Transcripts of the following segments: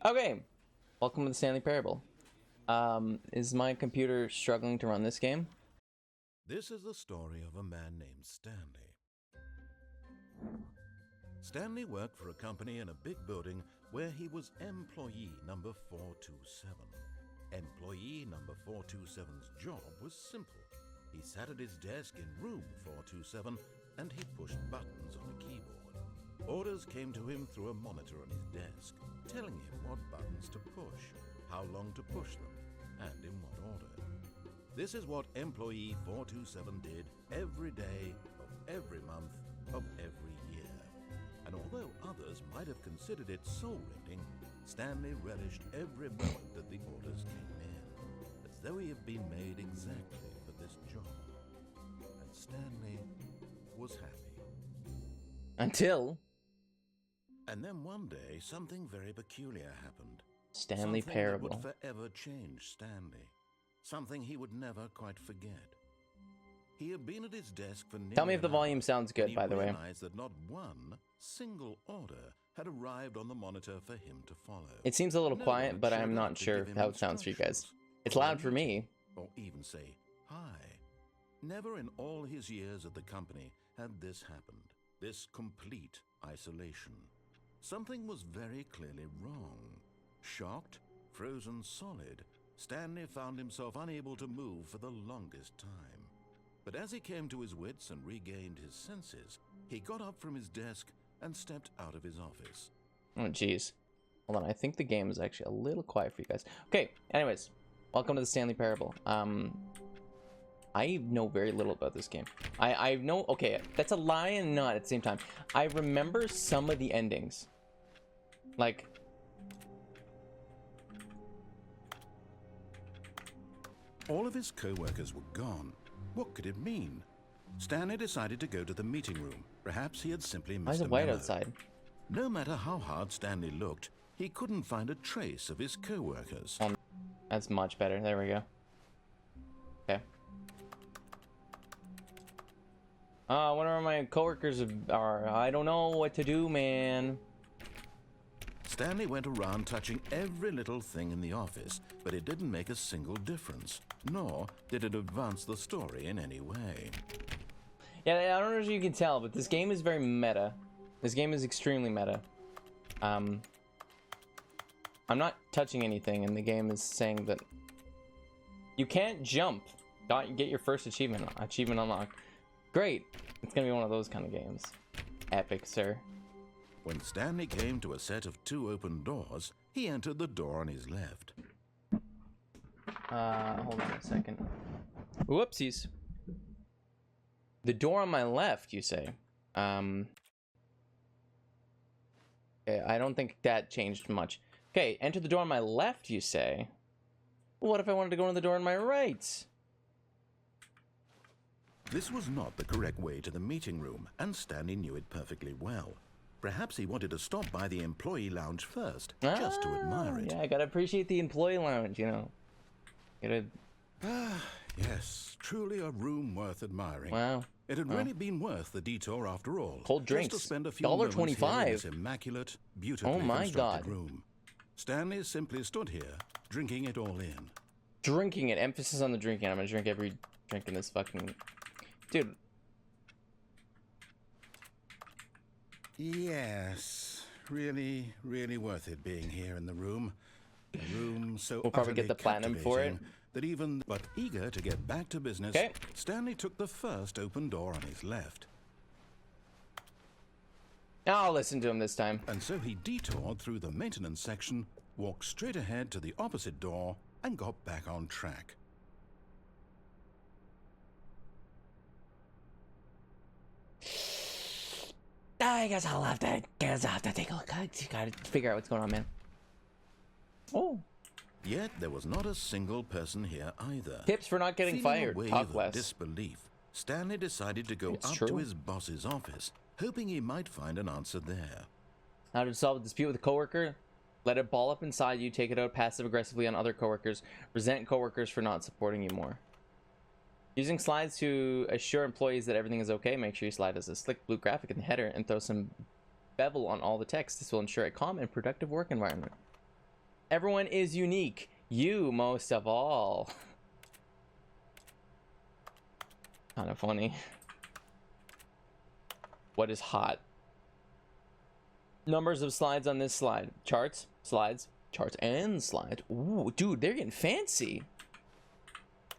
Okay, welcome to the Stanley Parable. Is my computer struggling to run this game? This is the story of a man named Stanley. Stanley worked for a company in a big building where he was employee number 427. Employee number 427's job was simple. He sat at his desk in room 427 and he pushed buttons on a keyboard. Orders came to him through a monitor on his desk, telling him what buttons to push, how long to push them, and in what order. This is what employee 427 did every day of every month of every year. And although others might have considered it soul-rending, Stanley relished every moment that the orders came in, as though he had been made exactly for this job. And Stanley was happy. Until And then one day, something very peculiar happened. Stanley Something Parable. that would forever change Stanley. Something he would never quite forget. He had been at his desk for nearly Tell me if the an hour volume sounds when good, by the way. He realized that not one single order had arrived on the monitor for him to follow. It seems a little No quiet, one but showed I'm up not to sure give him how it sounds for you guys. instructions, It's or loud for meet, me. or even say hi. Never in all his years at the company had this happened. This complete isolation. Something was very clearly wrong. Shocked, frozen solid, Stanley found himself unable to move for the longest time. But as he came to his wits and regained his senses, he got up from his desk and stepped out of his office. Oh, jeez. Hold on, I think the game is actually a little quiet for you guys. Okay, anyways, welcome to the Stanley Parable. I know very little about this game. I know, okay, that's a lie and not at the same time. I remember some of the endings. Like, All of his co-workers were gone. What could it mean? Stanley decided to go to the meeting room. Perhaps he had simply why is missed it a white memo. outside? No matter how hard Stanley looked, he couldn't find a trace of his co-workers. That's much better. There we go. Okay. I wonder where my coworkers are. I don't know what to do, man. Stanley went around touching every little thing in the office, but it didn't make a single difference, nor did it advance the story in any way. Yeah, I don't know if you can tell, but this game is very meta. This game is extremely meta. I'm not touching anything, and the game is saying that you can't jump. Get your first achievement. Achievement unlocked. Great. It's gonna be one of those kind of games. Epic, sir. When Stanley came to a set of 2 open doors, he entered the door on his left. Hold on a second. Whoopsies. The door on my left, you say? Okay, I don't think that changed much. Okay, enter the door on my left, you say? What if I wanted to go in the door on my right? This was not the correct way to the meeting room, and Stanley knew it perfectly well. Perhaps he wanted to stop by the employee lounge first, just to admire it. Yeah, I gotta appreciate the employee lounge, you know. Gotta... Yes, truly a room worth admiring. Wow. It had really been worth the detour after all. Cold drinks. Just to spend a few moments here in $1.25. this immaculate, beautifully Oh my constructed God. room. Stanley simply stood here, drinking it all in. Drinking it. Emphasis on the drinking. I'm gonna drink every drink in this fucking... Dude. Yes, really, really worth it being here in the room. A room so We'll probably utterly get the platinum for it. captivating that even but eager to get back to business, Okay. Stanley took the first open door on his left. I'll listen to him this time. And so he detoured through the maintenance section, walked straight ahead to the opposite door, and got back on track. I guess I'll have to take a look. I just gotta figure out what's going on, man. Oh. Yet there was not a single person here either. Tips for not getting Feeling a fired. wave Talk of less. disbelief, Stanley decided to go It's up true. to his boss's office, hoping he might find an answer there. How to solve a dispute with a coworker? Let it ball up inside you. Take it out passive aggressively on other coworkers. Resent coworkers for not supporting you more. Using slides to assure employees that everything is okay. Make sure your slide has a slick blue graphic in the header and throw some bevel on all the text. This will ensure a calm and productive work environment. Everyone is unique. You most of all. Kind of funny. What is hot? Numbers of slides on this slide. Charts, slides, charts, and slides. Ooh, dude, they're getting fancy.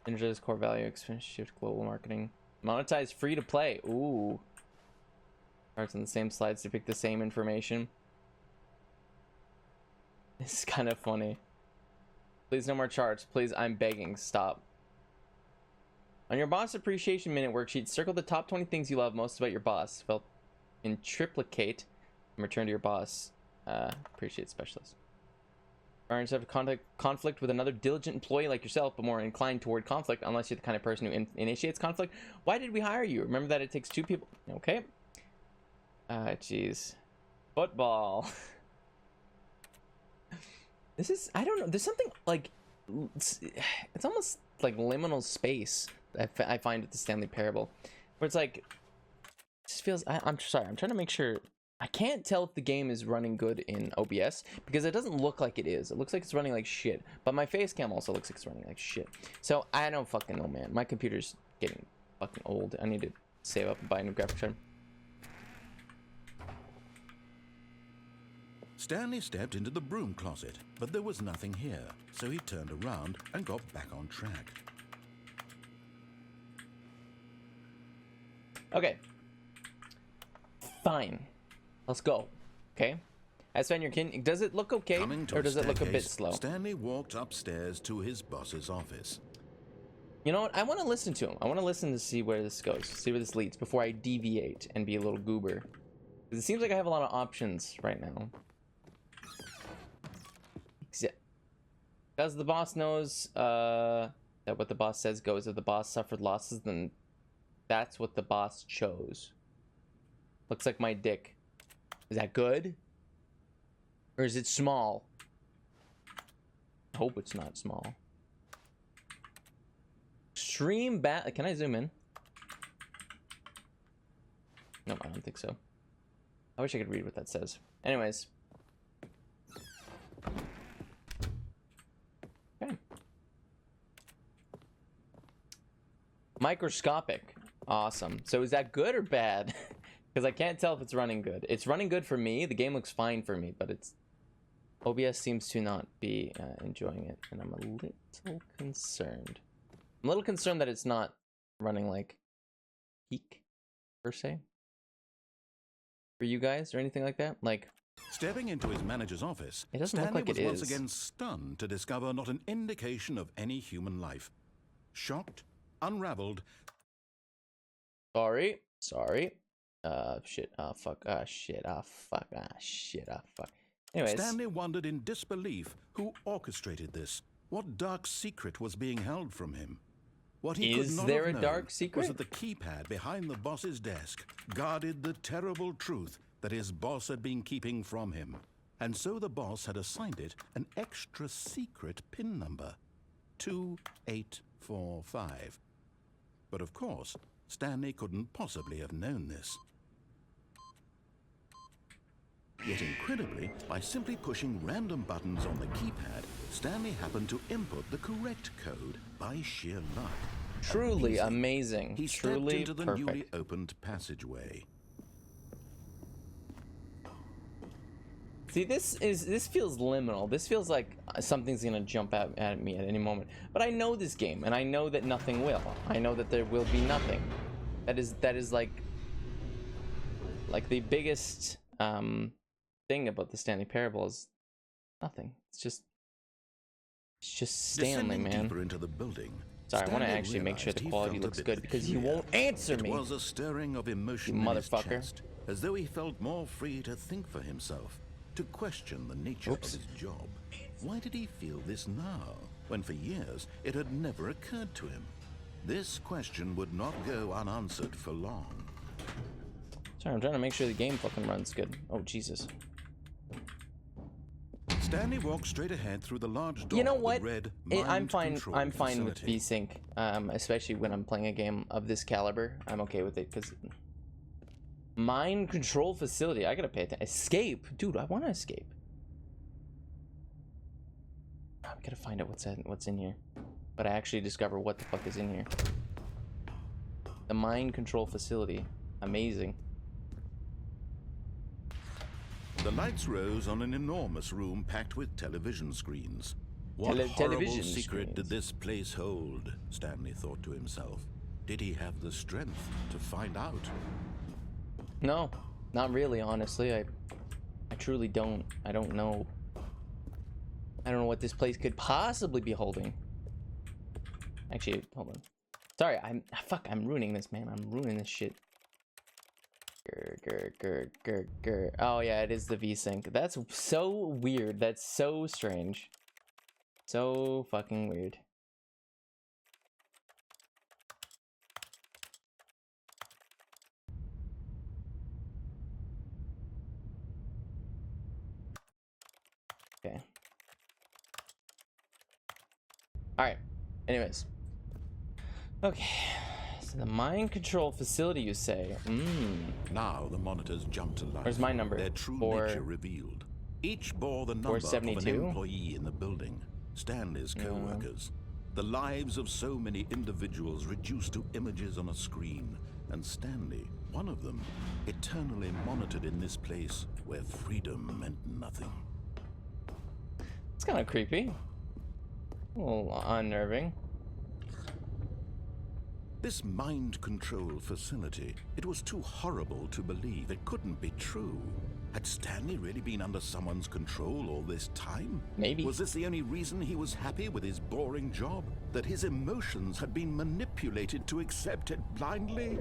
Energize core value, expand shift global marketing. Monetize free to play. Ooh. Charts on the same slides depict the same information. This is kind of funny. Please no more charts. Please, I'm begging. Stop. On your boss appreciation minute worksheet, circle the top 20 things you love most about your boss. Felt in triplicate and return to your boss. Appreciate specialist. Parents have conflict with another diligent employee like yourself, but more inclined toward conflict unless you're the kind of person who initiates conflict. Why did we hire you? Remember that it takes 2 people. Okay. Jeez. Football. This is, I don't know. There's something like, it's almost like liminal space I find with the Stanley Parable, where it's like, it just feels, I'm sorry, I'm trying to make sure. I can't tell if the game is running good in OBS because it doesn't look like it is. It looks like it's running like shit. But my face cam also looks like it's running like shit. So I don't fucking know, man. My computer's getting fucking old. I need to save up and buy a new graphics card. Stanley stepped into the broom closet, but there was nothing here, so he turned around and got back on track. Okay. Fine. Let's go. Okay. As Sven, your kin, does it look okay, or does it look a bit slow? Stanley walked upstairs to his boss's office. You know what? I want to listen to him. I want to listen to see where this goes, see where this leads, before I deviate and be a little goober. Because it seems like I have a lot of options right now. Because the boss knows that what the boss says goes. If the boss suffered losses, then that's what the boss chose. Looks like my dick. Is that good? Or is it small? I hope it's not small. Extreme bat. Can I zoom in? No, I don't think so. I wish I could read what that says. Anyways. Okay. Microscopic. Awesome. So is that good or bad? Because I can't tell if it's running good. It's running good for me. The game looks fine for me, but it's... OBS seems to not be enjoying it, and I'm a little concerned. I'm a little concerned that it's not running like peak, per se. For you guys, or anything like that? Like... Stepping into his manager's office, it doesn't Stanley look like was it once is. again stunned to discover not an indication of any human life. Shocked, unraveled... Sorry. Shit, fuck, shit, fuck, shit, fuck. Anyways. Stanley wondered in disbelief who orchestrated this. What dark secret was being held from him? What he could not have known dark secret? was that the keypad behind the boss's desk guarded the terrible truth that his boss had been keeping from him. And so the boss had assigned it an extra secret PIN number. 2845. But of course, Stanley couldn't possibly have known this. Yet incredibly, by simply pushing random buttons on the keypad, Stanley happened to input the correct code by sheer luck. Truly amazing. He Truly stepped into the perfect. newly opened passageway. See, this feels liminal. This feels like something's gonna jump out at me at any moment. But I know this game, and I know that nothing will. I know that there will be nothing. That is like the biggest thing about the Stanley Parable is nothing. It's just Stanley, Descending man. deeper into the building, Sorry, I want to Stanley actually make sure the realized quality he felt a looks bit good because he peculiar. won't answer me. It was a stirring of emotion You in his motherfucker. chest, as though he felt more free to think for himself, to question the nature Oops. of his job. Why did he feel this now, when for years it had never occurred to him? This question would not go unanswered for long. Sorry, I'm trying to make sure the game fucking runs good. Oh, Jesus. Stanley walked straight ahead through the large door. You know what? That read, I'm fine. Mind I'm fine Control with Facility. VSync, especially when I'm playing a game of this caliber. I'm okay with it because mind control facility. I gotta pay attention. Escape, dude. I want to escape. I gotta find out what's in here. But I actually discover what the fuck is in here. The mind control facility. Amazing. The lights rose on an enormous room packed with television screens. What horrible television secret screens. did this place hold? Stanley thought to himself. Did he have the strength to find out? No, not really, honestly. I truly don't. I don't know. I don't know what this place could possibly be holding. Actually, hold on. Sorry, I'm ruining this, man. I'm ruining this shit. Oh yeah, it is the V-Sync. That's so weird. That's so strange. So fucking weird. Okay. Alright. Anyways. Okay. So the mind control facility, you say? Now the monitors jumped to life. Where's my number? Their true nature revealed. Each bore the number of an 472? employee in the building. Stanley's co-workers. The lives of so many individuals reduced to images on a screen. And Stanley, one of them, eternally monitored in this place where freedom meant nothing. It's kind of creepy. A little unnerving. This mind control facility, it was too horrible to believe. It couldn't be true. Had Stanley really been under someone's control all this time? Maybe. Was this the only reason he was happy with his boring job? That his emotions had been manipulated to accept it blindly?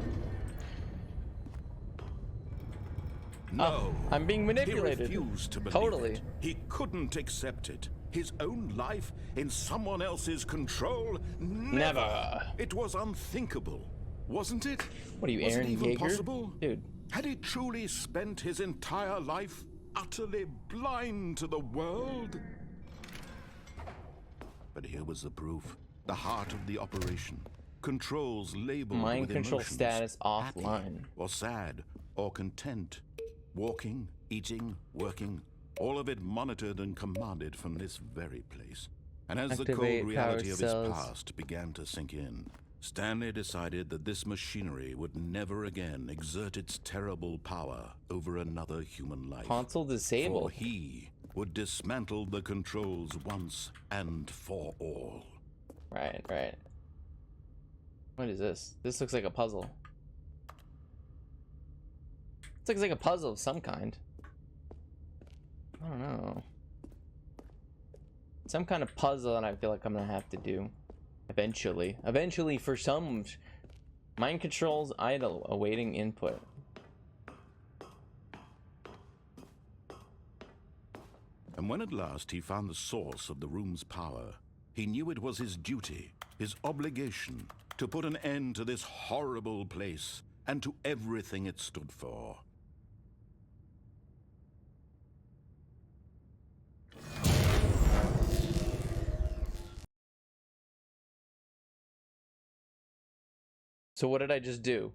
No. I'm being manipulated. He refused to believe Totally. it. He couldn't accept it. His own life in someone else's control? Never. It was unthinkable, wasn't it? What are you, was Aaron it even Yeager? possible? Dude. Had he truly spent his entire life utterly blind to the world? But here was the proof. The heart of the operation. Controls labeled Mind with control emotions. status Happy, offline. or sad, or content. Walking, eating, working. All of it monitored and commanded from this very place. And as the Activate cold reality power of his cells. past began to sink in, Stanley decided that this machinery would never again exert its terrible power over another human life. Console disabled. For he would dismantle the controls once and for all. Right, right. What is this? This looks like a puzzle. This looks like a puzzle of some kind. I don't know. Some kind of puzzle that I feel like I'm gonna have to do. Eventually. Eventually for some mind controls idle, awaiting input. And when at last he found the source of the room's power, he knew it was his duty, his obligation, to put an end to this horrible place and to everything it stood for. So what did I just do?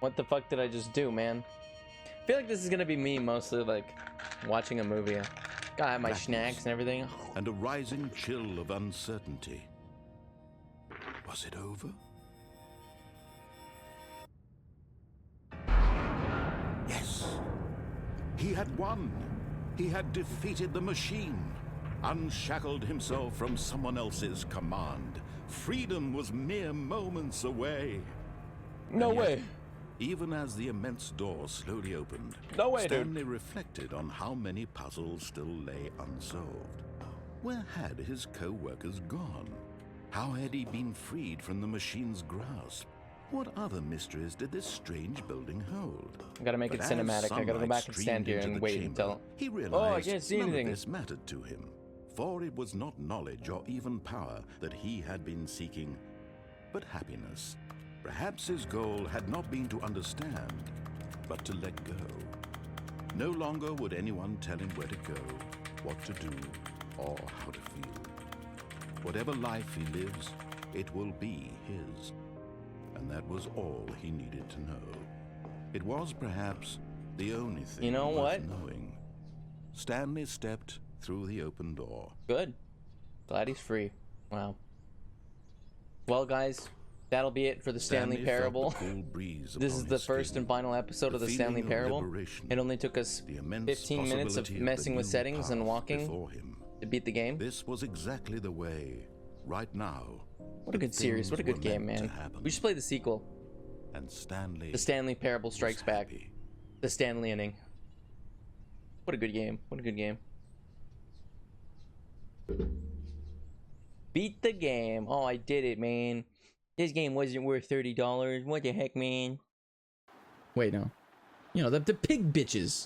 What the fuck did I just do, man? I feel like this is gonna be me mostly like watching a movie. Gotta have my Blackness. snacks and everything. And a rising chill of uncertainty. Was it over? Yes. He had won. He had defeated the machine, unshackled himself from someone else's command. Freedom was mere moments away. No And yet, way. Even as the immense door slowly opened, No way, dude. Stanley reflected on how many puzzles still lay unsolved. Where had his co-workers gone? How had he been freed from the machine's grasp? What other mysteries did this strange building hold? I gotta make it But as cinematic. I gotta go sunlight back and stand streamed here into and the wait chamber, until. he Oh, I realized can't see none anything. of this mattered to him, for it was not knowledge or even power that he had been seeking, but happiness. Perhaps his goal had not been to understand, but to let go. No longer would anyone tell him where to go, what to do, or how to feel. Whatever life he lives, it will be his. And that was all he needed to know. It was perhaps the only thing You know worth what? knowing. Stanley stepped through the open door. Good. Glad he's free. Wow. Well, guys, that'll be it for the Stanley felt Parable. the cool breeze This is upon the his first skin, and final episode of the Stanley feeling of Parable. liberation, It only took us the immense 15 minutes of possibility the messing with new settings and path walking before him. to beat the game. This was exactly the way, right now. What a good series. What a good game, man. We should play the sequel. And Stanley, The Stanley Parable Strikes was Back. happy. The Stanley inning. What a good game. What a good game. Beat the game. Oh, I did it, man. This game wasn't worth $30. What the heck, man? Wait, no. You know, the pig bitches.